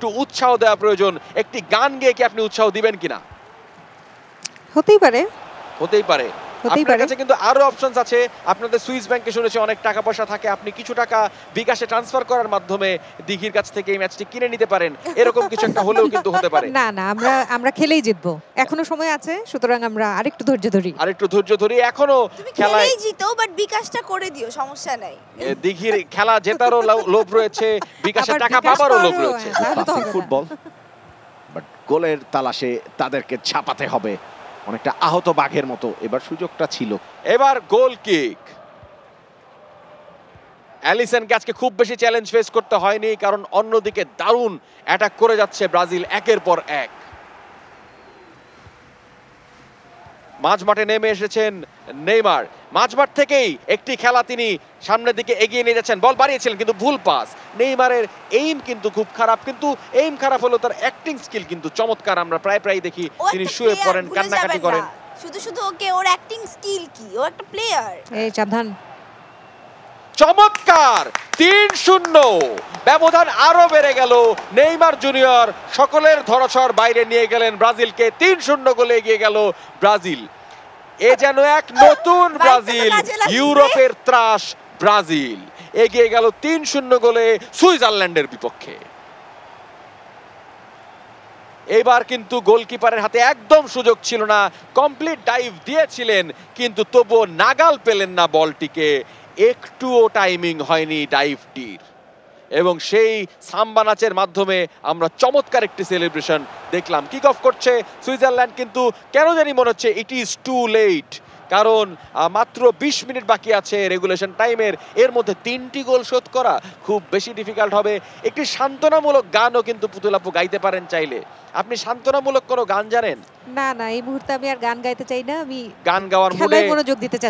একটু উৎসাহ দেওয়া প্রয়োজন। একটি গান গেয়ে কি আপনি উৎসাহ দিবেন কিনা? হতেই পারে। হতেই পারে। আপনার কাছে কিন্তু আরো অপশনস আছে। আপনাদের সুইস ব্যাংকে শুনেছি অনেক টাকা পয়সা থাকে, আপনি কিছু টাকা বিকাশে ট্রান্সফার করার মাধ্যমে দিঘির কাছ থেকে এই ম্যাচটি কিনে নিতে পারেন। এরকম কিছু একটা হলেও কিন্তু হতে পারে। না না, আমরা খেলেই জিতবো, এখনো সময় আছে, সুতরাং আমরা আরেকটু ধৈর্য ধরি। এখনো খেলাই জিতো, বাট বিকাশটা করে দিও, সমস্যা নাই। দিঘির খেলা জেতারও লোভ রয়েছে, বিকাশে টাকা পাবারও লোভ রয়েছে। ফুটবল, বাট গোলের তালাশে তাদেরকে ছাপাতে হবে অনেকটা আহত বাঘের মতো। এবার সুযোগটা ছিল। এবার গোল কিক। অ্যালিসনকে আজকে খুব বেশি চ্যালেঞ্জ ফেস করতে হয়নি, কারণ অন্যদিকে দারুণ অ্যাটাক করে যাচ্ছে ব্রাজিল একের পর এক। মাঝমাঠে নেমে এসেছেন নেইমার, মাঝমাঠ থেকেই একটি খেলা তিনি সামনের দিকে এগিয়ে নিয়ে যাচ্ছেন। বল বাড়িয়েছিলেন কিন্তু ভুল পাস। নেইমারের এইম কিন্তু খুব খারাপ, কিন্তু এইম খারাপ হলো তার অ্যাক্টিং স্কিল কিন্তু চমৎকার। আমরা প্রায় দেখি তিনি শুয়ে পড়েন, কান্নাকাটি করেন। শুধু ওকে, ওর অ্যাক্টিং স্কিল কি, ও একটা প্লেয়ার। এই সাবধান। চমৎকার ৩-০, ব্যবধান আরো বেড়ে গেল। নেইমার জুনিয়র সকলের ধরাছোঁয়ার বাইরে নিয়ে গেলেন ব্রাজিলকে, ৩-০ গোলে এগিয়ে গেল ব্রাজিল। এ যেন এক নতুন ব্রাজিল, ইউরোপের ত্রাস ব্রাজিল এগিয়ে গেল ৩-০ গোলে সুইজারল্যান্ডের বিপক্ষে। এবার কিন্তু গোলকিপারের হাতে একদম সুযোগ ছিল না, কমপ্লিট ডাইভ দিয়েছিলেন কিন্তু তবুও নাগাল পেলেন না বলটিকে, একটুও টাইমিং হয়নি ডাইভটির। এবং সেই সাম্বা নাচের মাধ্যমে আমরা চমৎকার একটি সেলিব্রেশন দেখলাম। কিক অফ করছে সুইজারল্যান্ড, কিন্তু কেন জানি মনে হচ্ছে ইট ইজ টু লেট, কারণ মাত্র ২০ মিনিট বাকি আছে রেগুলেশন টাইমের। এর মধ্যে ৩টি গোল শোধ করা খুব বেশি ডিফিকাল্ট হবে। একটি সান্ত্বনামূলক গানও কিন্তু পুতুল আপু গাইতে পারেন চাইলে। আপনি সান্ত্বনামূলক কোনো গান জানেন? না না, এই মুহূর্তে আমি আর গান গাইতে চাই না, আমি গান গাওয়ার মুডে মনোযোগ দিতে চাই।